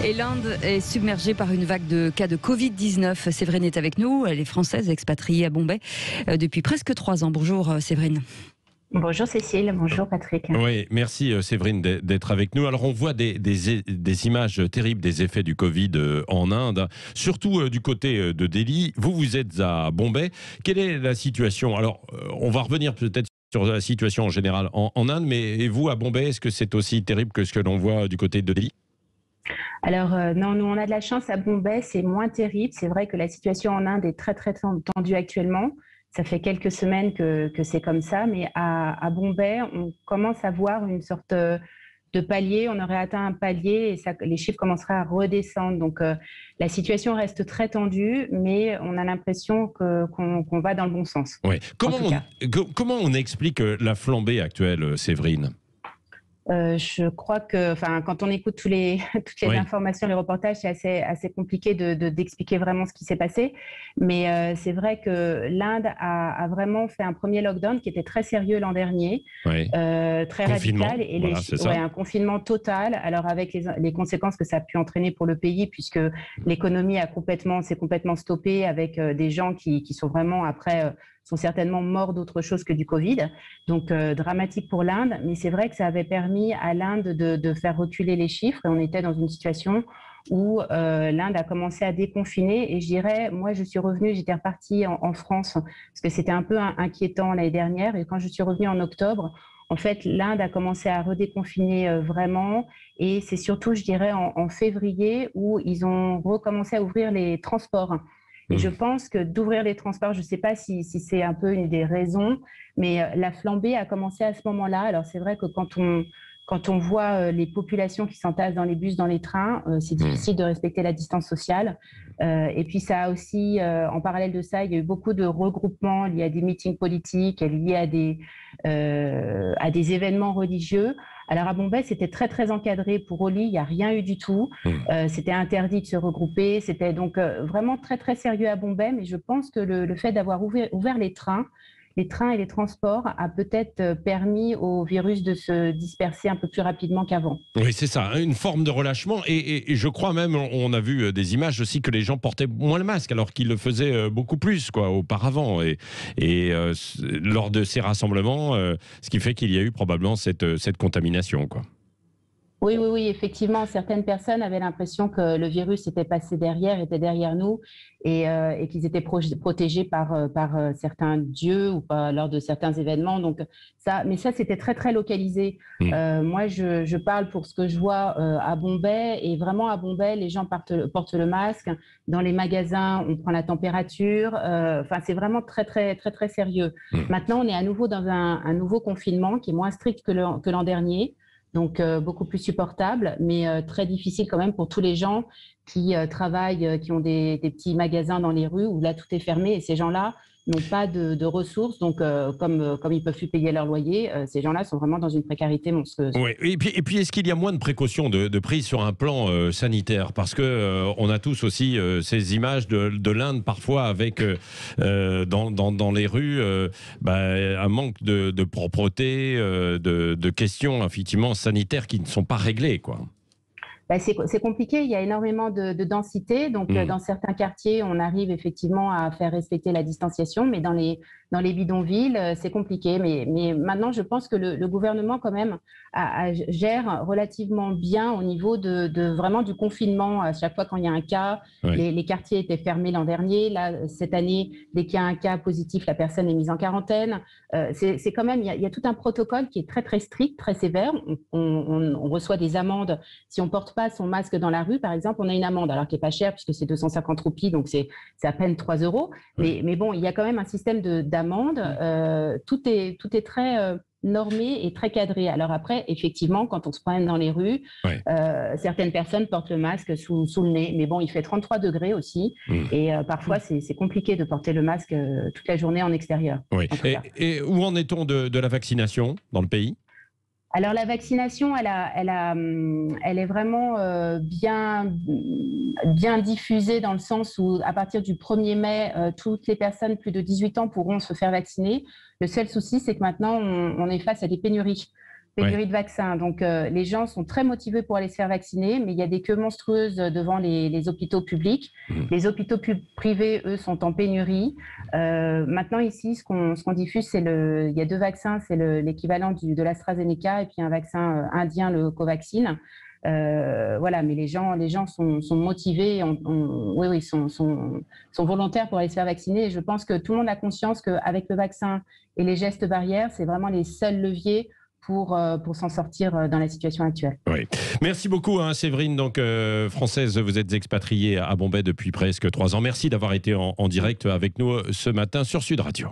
Et l'Inde est submergée par une vague de cas de Covid-19. Séverine est avec nous, elle est française, expatriée à Bombay depuis presque 3 ans. Bonjour Séverine. Bonjour Cécile, bonjour Patrick. Oui, merci Séverine d'être avec nous. Alors on voit des images terribles des effets du Covid en Inde, surtout du côté de Delhi. Vous êtes à Bombay. Quelle est la situation? Alors on va revenir peut-être sur la situation en général en Inde, mais et vous à Bombay, est-ce que c'est aussi terrible que ce que l'on voit du côté de Delhi? Alors non, nous on a de la chance à Bombay, c'est moins terrible. C'est vrai que la situation en Inde est très très tendue actuellement. Ça fait quelques semaines que c'est comme ça, mais à Bombay, on commence à voir une sorte de palier. On aurait atteint un palier et les chiffres commenceraient à redescendre. Donc la situation reste très tendue, mais on a l'impression qu'on va dans le bon sens. Oui. Comment on explique la flambée actuelle, Séverine? Je crois que, quand on écoute toutes les informations, les reportages, c'est assez compliqué d'expliquer vraiment ce qui s'est passé. Mais c'est vrai que l'Inde a vraiment fait un premier lockdown qui était très sérieux l'an dernier, très radical, et un confinement total. Alors avec les conséquences que ça a pu entraîner pour le pays, puisque l'économie s'est complètement stoppée, avec des gens qui sont vraiment après sont certainement morts d'autre chose que du Covid. Donc, dramatique pour l'Inde. Mais c'est vrai que ça avait permis à l'Inde de faire reculer les chiffres. Et on était dans une situation où l'Inde a commencé à déconfiner. Et je dirais, moi, j'étais repartie en France, parce que c'était un peu inquiétant l'année dernière. Et quand je suis revenue en octobre, en fait, l'Inde a commencé à redéconfiner vraiment. Et c'est surtout, je dirais, en février, où ils ont recommencé à ouvrir les transports. Et je pense que d'ouvrir les transports, je ne sais pas si c'est un peu une des raisons, mais la flambée a commencé à ce moment-là. Alors c'est vrai que quand on voit les populations qui s'entassent dans les bus, dans les trains, c'est difficile de respecter la distance sociale. Et puis ça a aussi, en parallèle de ça, il y a eu beaucoup de regroupements liés à des meetings politiques, liés à des événements religieux. Alors à Bombay, c'était très très encadré. Pour Holi, il n'y a rien eu du tout. C'était interdit de se regrouper. C'était donc vraiment très très sérieux à Bombay. Mais je pense que le fait d'avoir ouvert les trains et les transports a peut-être permis au virus de se disperser un peu plus rapidement qu'avant. Oui, c'est ça, une forme de relâchement. Et je crois même, on a vu des images aussi, que les gens portaient moins le masque, alors qu'ils le faisaient beaucoup plus auparavant. Et lors de ces rassemblements, ce qui fait qu'il y a eu probablement cette contamination, quoi. Oui, effectivement, certaines personnes avaient l'impression que le virus était était derrière nous, et qu'ils étaient protégés par certains dieux ou lors de certains événements. Donc mais ça, c'était très très localisé. Moi, je parle pour ce que je vois à Bombay, et vraiment à Bombay, les gens portent le masque. Dans les magasins, on prend la température. C'est vraiment très très très très sérieux. Maintenant, on est à nouveau dans un nouveau confinement qui est moins strict que l'an dernier. Donc beaucoup plus supportable, mais très difficile quand même pour tous les gens qui travaillent, qui ont des petits magasins dans les rues où là tout est fermé, et ces gens-là n'ont pas de ressources. Donc comme ils peuvent plus payer leur loyer, ces gens-là sont vraiment dans une précarité monstrueuse. Oui. Et puis est-ce qu'il y a moins de précautions de prise sur un plan sanitaire? Parce que on a tous aussi ces images de l'Inde parfois avec dans les rues un manque de propreté, de questions effectivement sanitaires qui ne sont pas réglées, quoi. C'est compliqué, il y a énormément de densité. Donc, dans certains quartiers, on arrive effectivement à faire respecter la distanciation, mais dans les bidonvilles, c'est compliqué. Mais maintenant, je pense que le gouvernement, quand même, gère relativement bien au niveau de vraiment du confinement. À chaque fois quand il y a un cas, les quartiers étaient fermés l'an dernier. Là, cette année, dès qu'il y a un cas positif, la personne est mise en quarantaine. C'est quand même, il y a tout un protocole qui est très, très strict, très sévère. On reçoit des amendes si on porte pas son masque dans la rue, par exemple, on a une amende, alors qui est pas chère puisque c'est 250 roupies, donc c'est à peine 3 €. Mais bon, il y a quand même un système d'amende. Tout est très normé et très cadré. Alors après, effectivement, quand on se promène dans les rues, certaines personnes portent le masque sous le nez. Mais bon, il fait 33 degrés aussi, et parfois c'est compliqué de porter le masque toute la journée en extérieur. Oui. Et où en est-on de la vaccination dans le pays? Alors la vaccination, elle est vraiment bien diffusée, dans le sens où à partir du 1er mai, toutes les personnes plus de 18 ans pourront se faire vacciner. Le seul souci, c'est que maintenant, on est face à des pénuries. pénurie de vaccins. Donc, les gens sont très motivés pour aller se faire vacciner, mais il y a des queues monstrueuses devant les hôpitaux publics. Les hôpitaux privés, eux, sont en pénurie. Maintenant, ici, ce qu'on diffuse, il y a 2 vaccins, c'est l'équivalent de l'AstraZeneca et puis un vaccin indien, le Covaxin. Voilà, mais les gens sont motivés, oui, sont volontaires pour aller se faire vacciner. Et je pense que tout le monde a conscience qu'avec le vaccin et les gestes barrières, c'est vraiment les seuls leviers pour s'en sortir dans la situation actuelle. Oui. Merci beaucoup, Séverine, donc française, vous êtes expatriée à Bombay depuis presque 3 ans. Merci d'avoir été en direct avec nous ce matin sur Sud Radio.